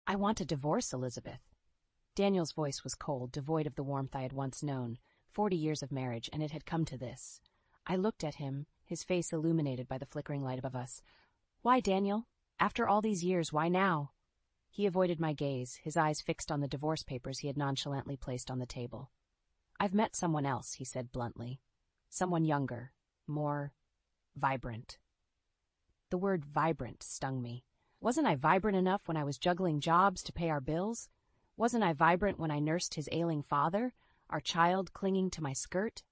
I want a divorce, Elizabeth. Daniel's voice was cold, devoid of the warmth I had once known. 40 years of marriage, and it had come to this. I looked at him, his face illuminated by the flickering light above us. Why, Daniel? After all these years, why now? He avoided my gaze, his eyes fixed on the divorce papers he had nonchalantly placed on the table. I've met someone else, he said bluntly. Someone younger, more vibrant. The word vibrant stung me. Wasn't I vibrant enough when I was juggling jobs to pay our bills? Wasn't I vibrant when I nursed his ailing father, our child clinging to my skirt?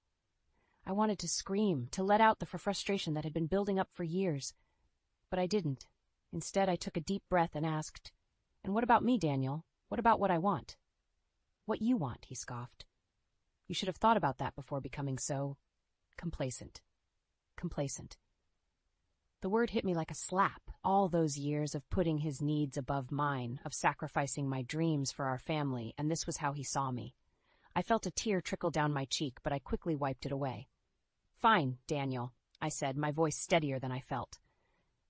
I wanted to scream, to let out the frustration that had been building up for years. But I didn't. Instead, I took a deep breath and asked, "And what about me, Daniel? What about what I want?" "What you want," he scoffed. "You should have thought about that before becoming so complacent." Complacent. The word hit me like a slap. All those years of putting his needs above mine, of sacrificing my dreams for our family, and this was how he saw me. I felt a tear trickle down my cheek, but I quickly wiped it away. "Fine, Daniel," I said, my voice steadier than I felt.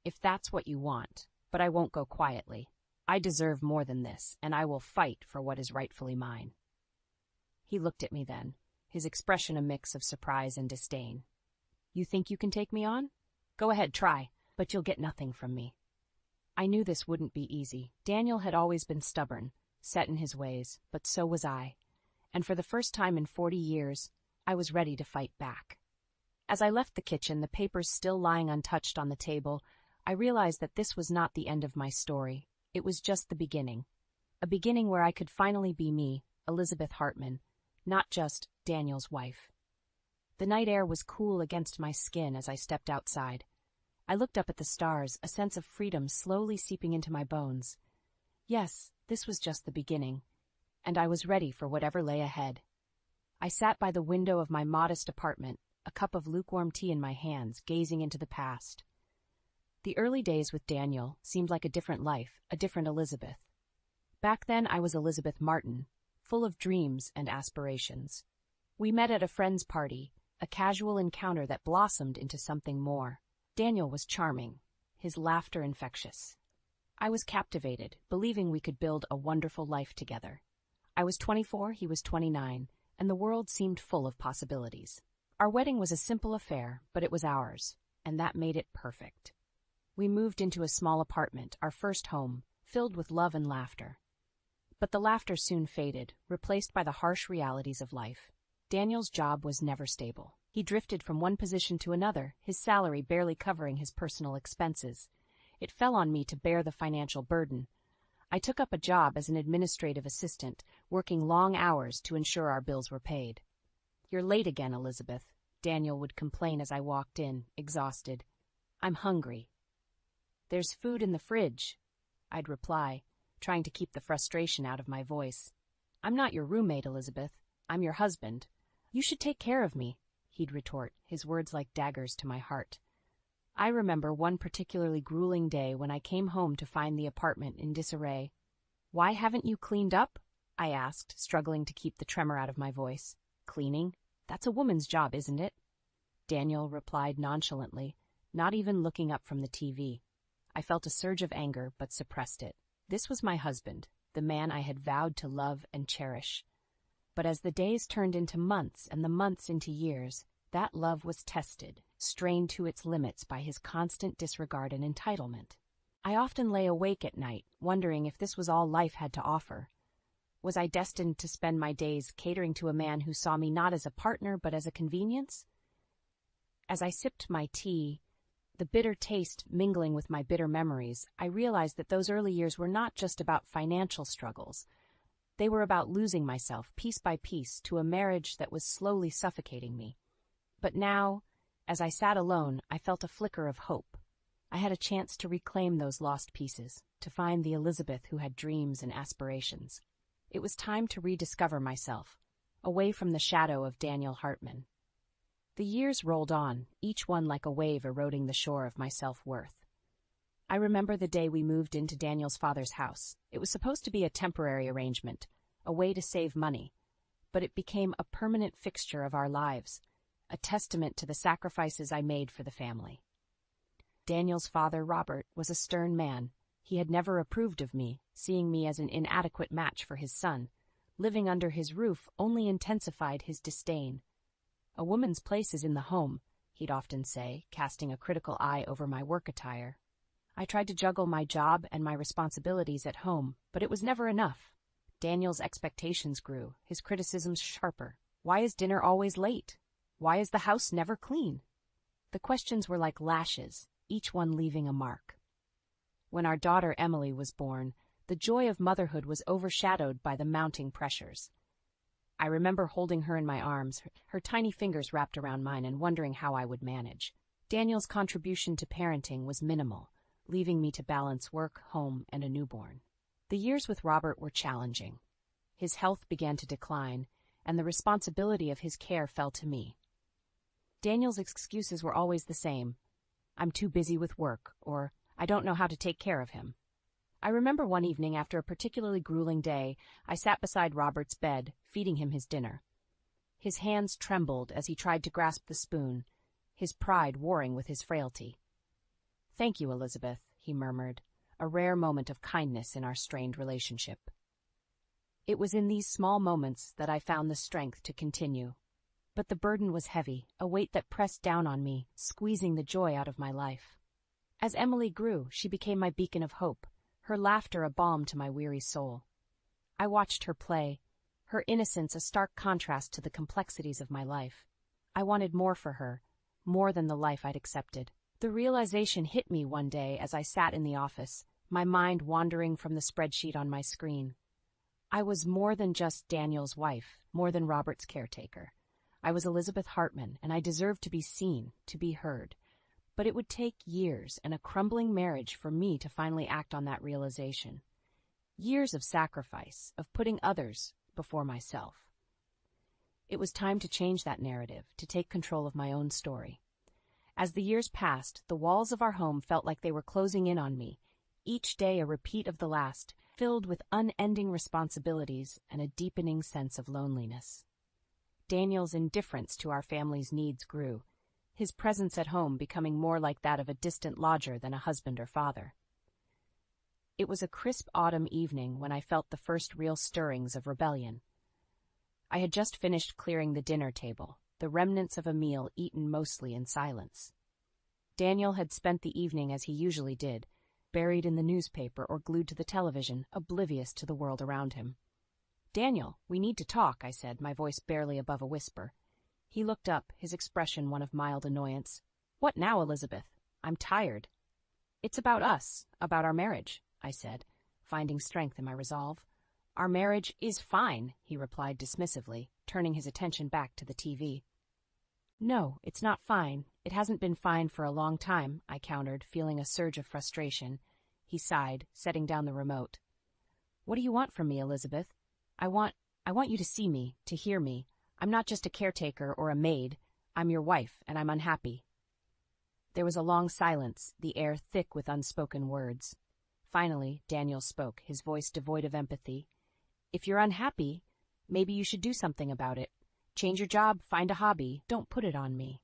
"If that's what you want, but I won't go quietly. I deserve more than this, and I will fight for what is rightfully mine." He looked at me then, his expression a mix of surprise and disdain. "You think you can take me on? Go ahead, try, but you'll get nothing from me." I knew this wouldn't be easy. Daniel had always been stubborn, set in his ways, but so was I. And for the first time in 40 years, I was ready to fight back. As I left the kitchen, the papers still lying untouched on the table, I realized that this was not the end of my story. It was just the beginning. A beginning where I could finally be me, Elizabeth Hartman, not just Daniel's wife. The night air was cool against my skin as I stepped outside. I looked up at the stars, a sense of freedom slowly seeping into my bones. Yes, this was just the beginning, and I was ready for whatever lay ahead. I sat by the window of my modest apartment, a cup of lukewarm tea in my hands, gazing into the past. The early days with Daniel seemed like a different life, a different Elizabeth. Back then I was Elizabeth Martin, full of dreams and aspirations. We met at a friend's party, a casual encounter that blossomed into something more. Daniel was charming, his laughter infectious. I was captivated, believing we could build a wonderful life together. I was 24, he was 29, and the world seemed full of possibilities. Our wedding was a simple affair, but it was ours, and that made it perfect. We moved into a small apartment, our first home, filled with love and laughter. But the laughter soon faded, replaced by the harsh realities of life. Daniel's job was never stable. He drifted from one position to another, his salary barely covering his personal expenses. It fell on me to bear the financial burden. I took up a job as an administrative assistant, working long hours to ensure our bills were paid. "You're late again, Elizabeth," Daniel would complain as I walked in, exhausted. "I'm hungry." "There's food in the fridge," I'd reply, trying to keep the frustration out of my voice. "I'm not your roommate, Elizabeth. I'm your husband. You should take care of me," he'd retort, his words like daggers to my heart. I remember one particularly grueling day when I came home to find the apartment in disarray. "Why haven't you cleaned up?" I asked, struggling to keep the tremor out of my voice. "Cleaning? That's a woman's job, isn't it?" Daniel replied nonchalantly, not even looking up from the TV. I felt a surge of anger, but suppressed it. This was my husband, the man I had vowed to love and cherish. But as the days turned into months and the months into years, that love was tested, strained to its limits by his constant disregard and entitlement. I often lay awake at night, wondering if this was all life had to offer. Was I destined to spend my days catering to a man who saw me not as a partner but as a convenience? As I sipped my tea, the bitter taste mingling with my bitter memories, I realized that those early years were not just about financial struggles. They were about losing myself, piece by piece, to a marriage that was slowly suffocating me. But now, as I sat alone, I felt a flicker of hope. I had a chance to reclaim those lost pieces, to find the Elizabeth who had dreams and aspirations. It was time to rediscover myself, away from the shadow of Daniel Hartman. The years rolled on, each one like a wave eroding the shore of my self-worth. I remember the day we moved into Daniel's father's house. It was supposed to be a temporary arrangement, a way to save money, but it became a permanent fixture of our lives, a testament to the sacrifices I made for the family. Daniel's father, Robert, was a stern man, He had never approved of me, seeing me as an inadequate match for his son. Living under his roof only intensified his disdain. "A woman's place is in the home," he'd often say, casting a critical eye over my work attire. I tried to juggle my job and my responsibilities at home, but it was never enough. Daniel's expectations grew, his criticisms sharper. Why is dinner always late? Why is the house never clean? The questions were like lashes, each one leaving a mark. When our daughter Emily was born, the joy of motherhood was overshadowed by the mounting pressures. I remember holding her in my arms, her tiny fingers wrapped around mine, and wondering how I would manage. Daniel's contribution to parenting was minimal, leaving me to balance work, home, and a newborn. The years with Robert were challenging. His health began to decline, and the responsibility of his care fell to me. Daniel's excuses were always the same. "I'm too busy with work," or "I don't know how to take care of him." I remember one evening after a particularly grueling day, I sat beside Robert's bed, feeding him his dinner. His hands trembled as he tried to grasp the spoon, his pride warring with his frailty. "Thank you, Elizabeth," he murmured, a rare moment of kindness in our strained relationship. It was in these small moments that I found the strength to continue. But the burden was heavy, a weight that pressed down on me, squeezing the joy out of my life. As Emily grew, she became my beacon of hope, her laughter a balm to my weary soul. I watched her play, her innocence a stark contrast to the complexities of my life. I wanted more for her, more than the life I'd accepted. The realization hit me one day as I sat in the office, my mind wandering from the spreadsheet on my screen. I was more than just Daniel's wife, more than Robert's caretaker. I was Elizabeth Hartman, and I deserved to be seen, to be heard. But it would take years and a crumbling marriage for me to finally act on that realization. Years of sacrifice, of putting others before myself. It was time to change that narrative, to take control of my own story. As the years passed, the walls of our home felt like they were closing in on me, each day a repeat of the last, filled with unending responsibilities and a deepening sense of loneliness. Daniel's indifference to our family's needs grew, his presence at home becoming more like that of a distant lodger than a husband or father. It was a crisp autumn evening when I felt the first real stirrings of rebellion. I had just finished clearing the dinner table, the remnants of a meal eaten mostly in silence. Daniel had spent the evening as he usually did, buried in the newspaper or glued to the television, oblivious to the world around him. "Daniel, we need to talk," I said, my voice barely above a whisper. He looked up, his expression one of mild annoyance. "What now, Elizabeth? I'm tired." "It's about us, about our marriage," I said, finding strength in my resolve. "Our marriage is fine," he replied dismissively, turning his attention back to the TV. "No, it's not fine. It hasn't been fine for a long time," I countered, feeling a surge of frustration. He sighed, setting down the remote. "What do you want from me, Elizabeth? I want you to see me, to hear me. I'm not just a caretaker or a maid. I'm your wife, and I'm unhappy." There was a long silence, the air thick with unspoken words. Finally, Daniel spoke, his voice devoid of empathy. "If you're unhappy, maybe you should do something about it. Change your job, find a hobby. Don't put it on me."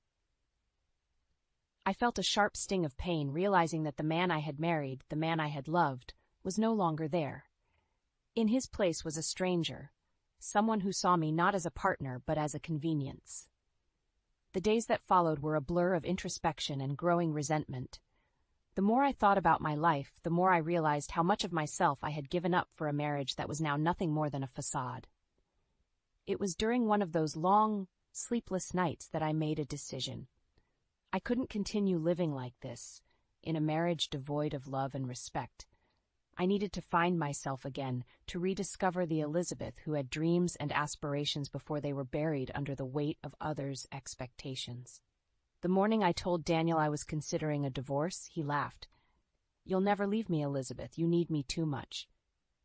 I felt a sharp sting of pain, realizing that the man I had married, the man I had loved, was no longer there. In his place was a stranger, someone who saw me not as a partner but as a convenience. The days that followed were a blur of introspection and growing resentment. The more I thought about my life, the more I realized how much of myself I had given up for a marriage that was now nothing more than a facade. It was during one of those long, sleepless nights that I made a decision. I couldn't continue living like this, in a marriage devoid of love and respect. I needed to find myself again, to rediscover the Elizabeth who had dreams and aspirations before they were buried under the weight of others' expectations. The morning I told Daniel I was considering a divorce, he laughed. "You'll never leave me, Elizabeth. You need me too much."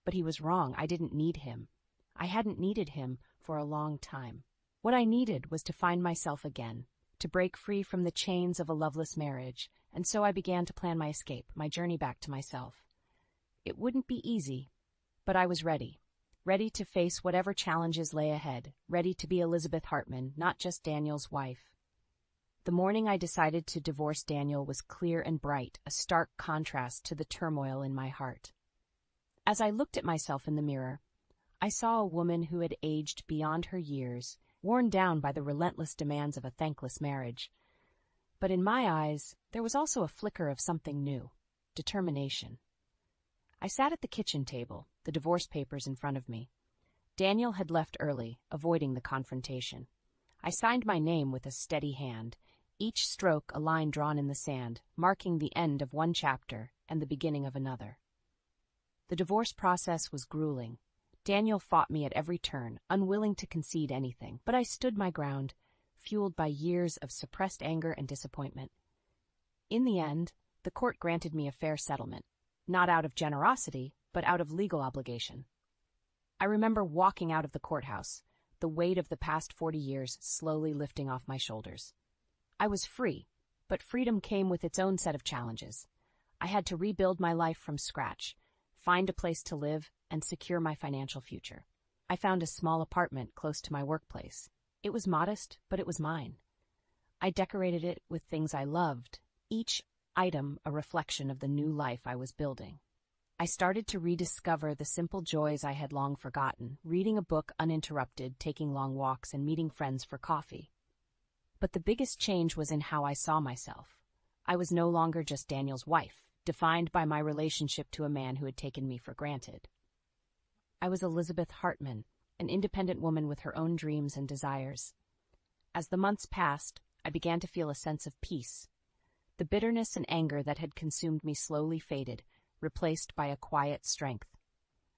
But he was wrong. I didn't need him. I hadn't needed him for a long time. What I needed was to find myself again, to break free from the chains of a loveless marriage, and so I began to plan my escape, my journey back to myself. It wouldn't be easy, but I was ready to face whatever challenges lay ahead, ready to be Elizabeth Hartman, not just Daniel's wife. The morning I decided to divorce Daniel was clear and bright, a stark contrast to the turmoil in my heart. As I looked at myself in the mirror, I saw a woman who had aged beyond her years, worn down by the relentless demands of a thankless marriage. But in my eyes, there was also a flicker of something new, determination. I sat at the kitchen table, the divorce papers in front of me. Daniel had left early, avoiding the confrontation. I signed my name with a steady hand, each stroke a line drawn in the sand, marking the end of one chapter and the beginning of another. The divorce process was grueling. Daniel fought me at every turn, unwilling to concede anything, but I stood my ground, fueled by years of suppressed anger and disappointment. In the end, the court granted me a fair settlement, not out of generosity, but out of legal obligation. I remember walking out of the courthouse, the weight of the past 40 years slowly lifting off my shoulders. I was free, but freedom came with its own set of challenges. I had to rebuild my life from scratch, find a place to live, and secure my financial future. I found a small apartment close to my workplace. It was modest, but it was mine. I decorated it with things I loved, each item a reflection of the new life I was building. I started to rediscover the simple joys I had long forgotten, reading a book uninterrupted, taking long walks, and meeting friends for coffee. But the biggest change was in how I saw myself. I was no longer just Daniel's wife, defined by my relationship to a man who had taken me for granted. I was Elizabeth Hartman, an independent woman with her own dreams and desires. As the months passed, I began to feel a sense of peace. The bitterness and anger that had consumed me slowly faded, replaced by a quiet strength.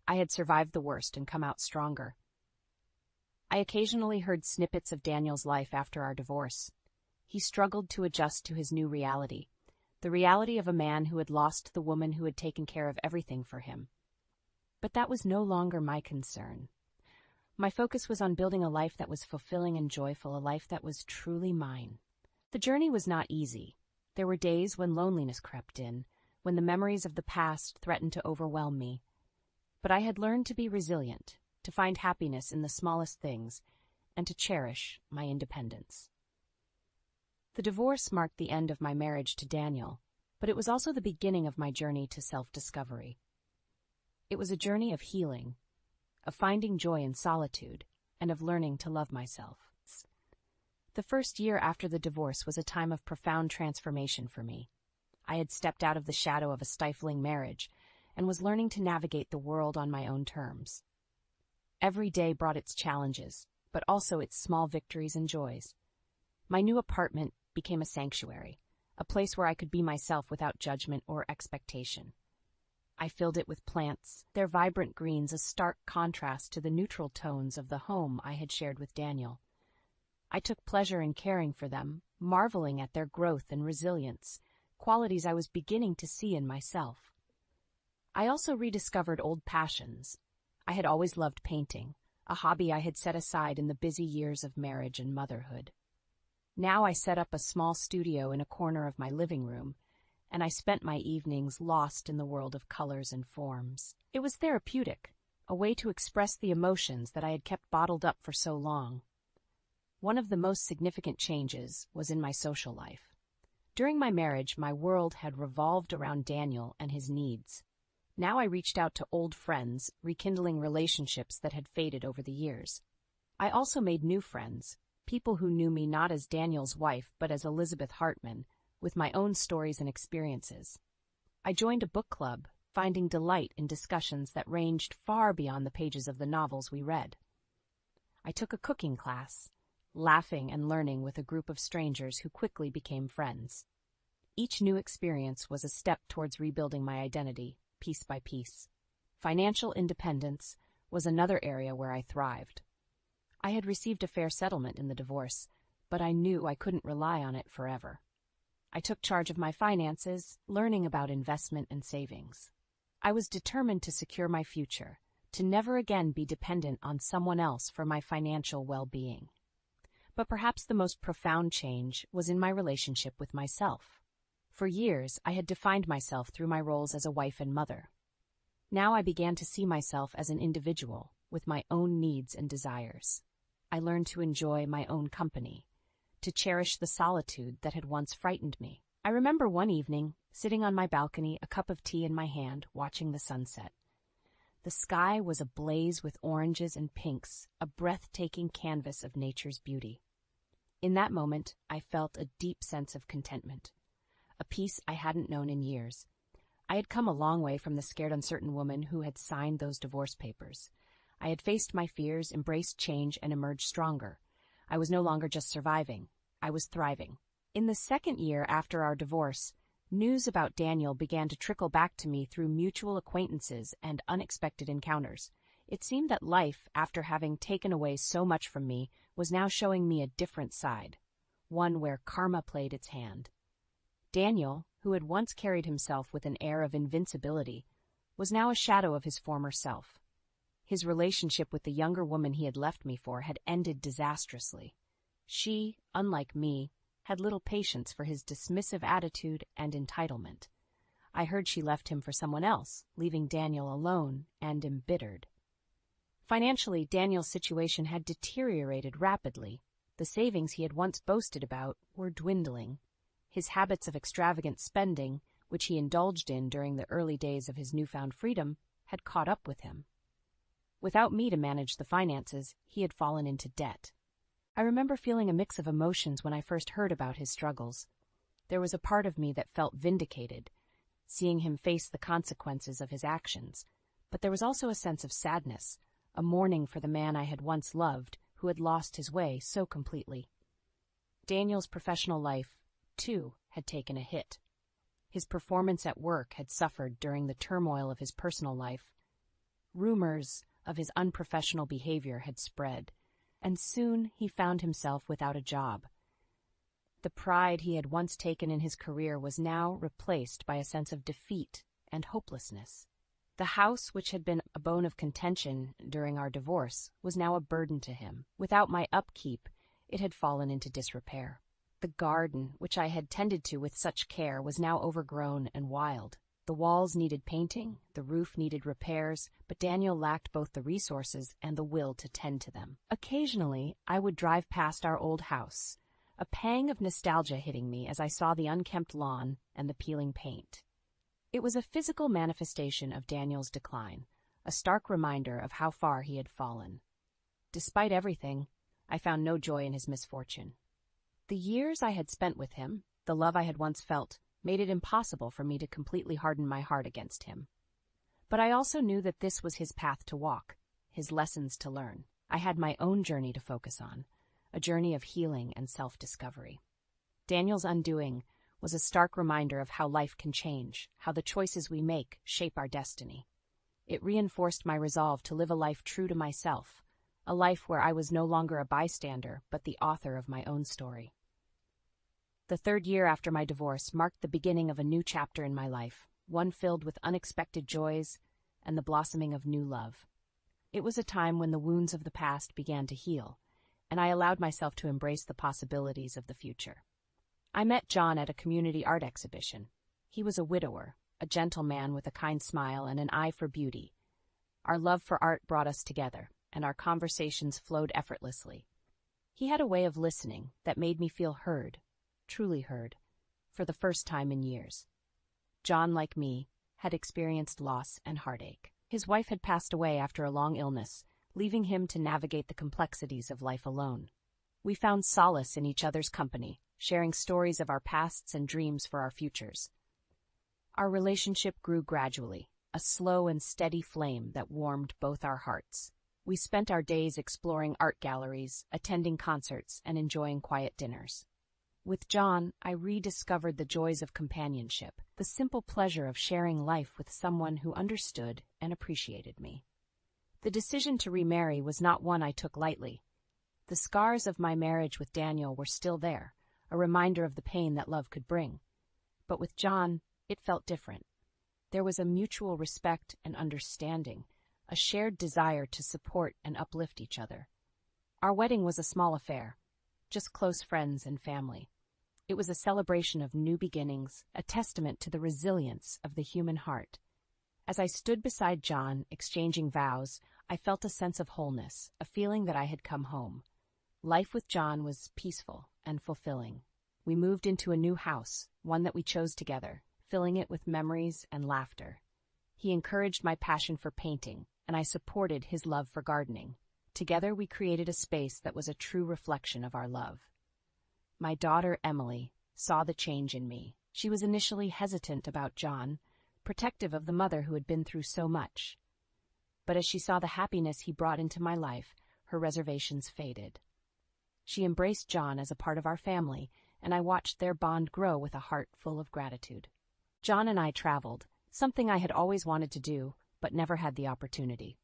I had survived the worst and come out stronger. I occasionally heard snippets of Daniel's life after our divorce. He struggled to adjust to his new reality, the reality of a man who had lost the woman who had taken care of everything for him. But that was no longer my concern. My focus was on building a life that was fulfilling and joyful, a life that was truly mine. The journey was not easy. There were days when loneliness crept in, when the memories of the past threatened to overwhelm me. But I had learned to be resilient, to find happiness in the smallest things, and to cherish my independence. The divorce marked the end of my marriage to Daniel, but it was also the beginning of my journey to self-discovery. It was a journey of healing, of finding joy in solitude, and of learning to love myself. The first year after the divorce was a time of profound transformation for me. I had stepped out of the shadow of a stifling marriage and was learning to navigate the world on my own terms. Every day brought its challenges, but also its small victories and joys. My new apartment became a sanctuary, a place where I could be myself without judgment or expectation. I filled it with plants, their vibrant greens a stark contrast to the neutral tones of the home I had shared with Daniel. I took pleasure in caring for them, marveling at their growth and resilience, qualities I was beginning to see in myself. I also rediscovered old passions. I had always loved painting, a hobby I had set aside in the busy years of marriage and motherhood. Now I set up a small studio in a corner of my living room, and I spent my evenings lost in the world of colors and forms. It was therapeutic, a way to express the emotions that I had kept bottled up for so long. One of the most significant changes was in my social life. During my marriage, my world had revolved around Daniel and his needs. Now I reached out to old friends, rekindling relationships that had faded over the years. I also made new friends, people who knew me not as Daniel's wife but as Elizabeth Hartman, with my own stories and experiences. I joined a book club, finding delight in discussions that ranged far beyond the pages of the novels we read. I took a cooking class, laughing and learning with a group of strangers who quickly became friends. Each new experience was a step towards rebuilding my identity, piece by piece. Financial independence was another area where I thrived. I had received a fair settlement in the divorce, but I knew I couldn't rely on it forever. I took charge of my finances, learning about investment and savings. I was determined to secure my future, to never again be dependent on someone else for my financial well-being. But perhaps the most profound change was in my relationship with myself. For years, I had defined myself through my roles as a wife and mother. Now I began to see myself as an individual, with my own needs and desires. I learned to enjoy my own company, to cherish the solitude that had once frightened me. I remember one evening, sitting on my balcony, a cup of tea in my hand, watching the sunset. The sky was ablaze with oranges and pinks, a breathtaking canvas of nature's beauty. In that moment, I felt a deep sense of contentment, a peace I hadn't known in years. I had come a long way from the scared, uncertain woman who had signed those divorce papers. I had faced my fears, embraced change, and emerged stronger. I was no longer just surviving. I was thriving. In the second year after our divorce, news about Daniel began to trickle back to me through mutual acquaintances and unexpected encounters. It seemed that life, after having taken away so much from me, was now showing me a different side, one where karma played its hand. Daniel, who had once carried himself with an air of invincibility, was now a shadow of his former self. His relationship with the younger woman he had left me for had ended disastrously. She, unlike me, had little patience for his dismissive attitude and entitlement. I heard she left him for someone else, leaving Daniel alone and embittered. Financially, Daniel's situation had deteriorated rapidly. The savings he had once boasted about were dwindling. His habits of extravagant spending, which he indulged in during the early days of his newfound freedom, had caught up with him. Without me to manage the finances, he had fallen into debt. I remember feeling a mix of emotions when I first heard about his struggles. There was a part of me that felt vindicated, seeing him face the consequences of his actions, but there was also a sense of sadness, a mourning for the man I had once loved, who had lost his way so completely. Daniel's professional life, too, had taken a hit. His performance at work had suffered during the turmoil of his personal life. Rumors of his unprofessional behavior had spread, and soon he found himself without a job. The pride he had once taken in his career was now replaced by a sense of defeat and hopelessness. The house, which had been a bone of contention during our divorce, was now a burden to him. Without my upkeep, it had fallen into disrepair. The garden, which I had tended to with such care, was now overgrown and wild. The walls needed painting, the roof needed repairs, but Daniel lacked both the resources and the will to tend to them. Occasionally, I would drive past our old house, a pang of nostalgia hitting me as I saw the unkempt lawn and the peeling paint. It was a physical manifestation of Daniel's decline, a stark reminder of how far he had fallen. Despite everything, I found no joy in his misfortune. The years I had spent with him, the love I had once felt, made it impossible for me to completely harden my heart against him. But I also knew that this was his path to walk, his lessons to learn. I had my own journey to focus on, a journey of healing and self-discovery. Daniel's undoing was a stark reminder of how life can change, how the choices we make shape our destiny. It reinforced my resolve to live a life true to myself, a life where I was no longer a bystander, but the author of my own story. The third year after my divorce marked the beginning of a new chapter in my life, one filled with unexpected joys and the blossoming of new love. It was a time when the wounds of the past began to heal, and I allowed myself to embrace the possibilities of the future. I met John at a community art exhibition. He was a widower, a gentle man with a kind smile and an eye for beauty. Our love for art brought us together, and our conversations flowed effortlessly. He had a way of listening that made me feel heard, truly heard, for the first time in years. John, like me, had experienced loss and heartache. His wife had passed away after a long illness, leaving him to navigate the complexities of life alone. We found solace in each other's company, sharing stories of our pasts and dreams for our futures. Our relationship grew gradually, a slow and steady flame that warmed both our hearts. We spent our days exploring art galleries, attending concerts, and enjoying quiet dinners. With John, I rediscovered the joys of companionship, the simple pleasure of sharing life with someone who understood and appreciated me. The decision to remarry was not one I took lightly. The scars of my marriage with Daniel were still there, a reminder of the pain that love could bring. But with John, it felt different. There was a mutual respect and understanding, a shared desire to support and uplift each other. Our wedding was a small affair, just close friends and family. It was a celebration of new beginnings, a testament to the resilience of the human heart. As I stood beside John, exchanging vows, I felt a sense of wholeness, a feeling that I had come home. Life with John was peaceful and fulfilling. We moved into a new house, one that we chose together, filling it with memories and laughter. He encouraged my passion for painting, and I supported his love for gardening. Together we created a space that was a true reflection of our love. My daughter, Emily, saw the change in me. She was initially hesitant about John, protective of the mother who had been through so much. But as she saw the happiness he brought into my life, her reservations faded. She embraced John as a part of our family, and I watched their bond grow with a heart full of gratitude. John and I traveled, something I had always wanted to do, but never had the opportunity.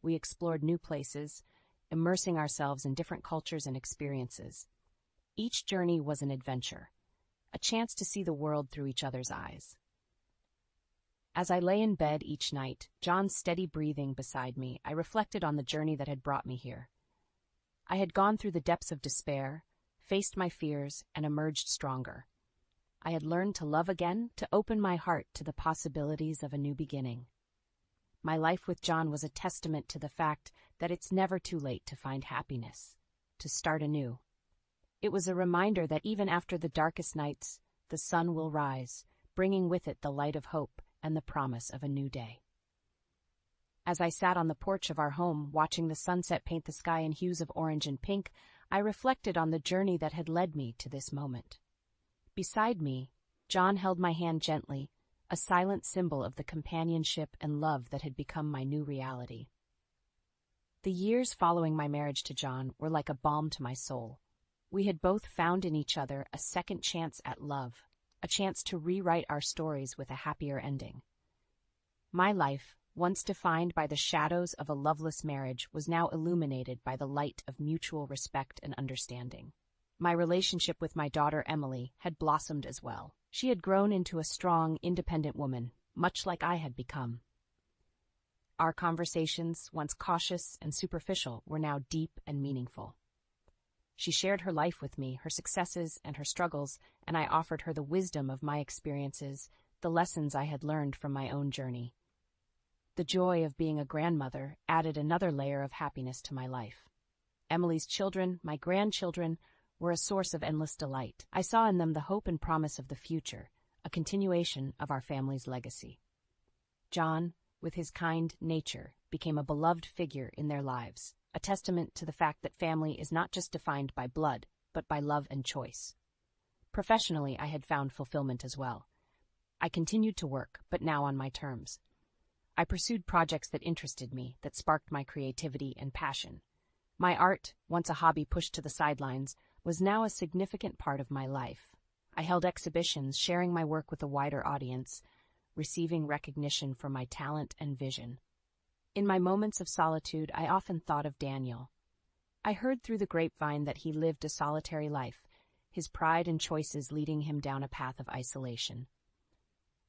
We explored new places, immersing ourselves in different cultures and experiences. Each journey was an adventure, a chance to see the world through each other's eyes. As I lay in bed each night, John's steady breathing beside me, I reflected on the journey that had brought me here. I had gone through the depths of despair, faced my fears, and emerged stronger. I had learned to love again, to open my heart to the possibilities of a new beginning. My life with John was a testament to the fact that it's never too late to find happiness, to start anew. It was a reminder that even after the darkest nights, the sun will rise, bringing with it the light of hope and the promise of a new day. As I sat on the porch of our home, watching the sunset paint the sky in hues of orange and pink, I reflected on the journey that had led me to this moment. Beside me, John held my hand gently, a silent symbol of the companionship and love that had become my new reality. The years following my marriage to John were like a balm to my soul. We had both found in each other a second chance at love, a chance to rewrite our stories with a happier ending. My life, once defined by the shadows of a loveless marriage, was now illuminated by the light of mutual respect and understanding. My relationship with my daughter Emily had blossomed as well. She had grown into a strong, independent woman, much like I had become. Our conversations, once cautious and superficial, were now deep and meaningful. She shared her life with me, her successes and her struggles, and I offered her the wisdom of my experiences, the lessons I had learned from my own journey. The joy of being a grandmother added another layer of happiness to my life. Emily's children, my grandchildren, were a source of endless delight. I saw in them the hope and promise of the future, a continuation of our family's legacy. John, with his kind nature, became a beloved figure in their lives, a testament to the fact that family is not just defined by blood, but by love and choice. Professionally, I had found fulfillment as well. I continued to work, but now on my terms. I pursued projects that interested me, that sparked my creativity and passion. My art, once a hobby pushed to the sidelines, was now a significant part of my life. I held exhibitions, sharing my work with a wider audience, receiving recognition for my talent and vision. In my moments of solitude, I often thought of Daniel. I heard through the grapevine that he lived a solitary life, his pride and choices leading him down a path of isolation.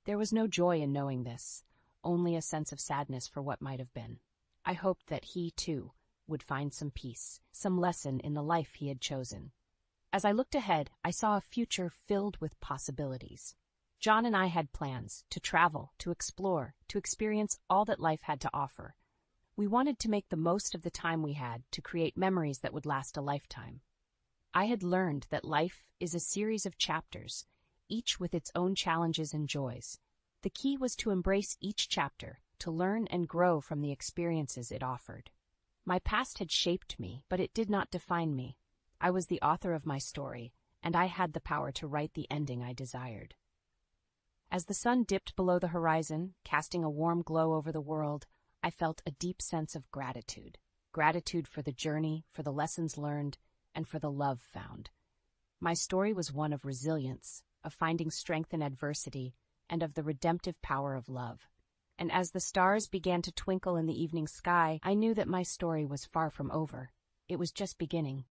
There was no joy in knowing this, only a sense of sadness for what might have been. I hoped that he, too, would find some peace, some lesson in the life he had chosen. As I looked ahead, I saw a future filled with possibilities. John and I had plans to travel, to explore, to experience all that life had to offer. We wanted to make the most of the time we had, to create memories that would last a lifetime. I had learned that life is a series of chapters, each with its own challenges and joys. The key was to embrace each chapter, to learn and grow from the experiences it offered. My past had shaped me, but it did not define me. I was the author of my story, and I had the power to write the ending I desired. As the sun dipped below the horizon, casting a warm glow over the world, I felt a deep sense of gratitude. Gratitude for the journey, for the lessons learned, and for the love found. My story was one of resilience, of finding strength in adversity, and of the redemptive power of love. And as the stars began to twinkle in the evening sky, I knew that my story was far from over. It was just beginning.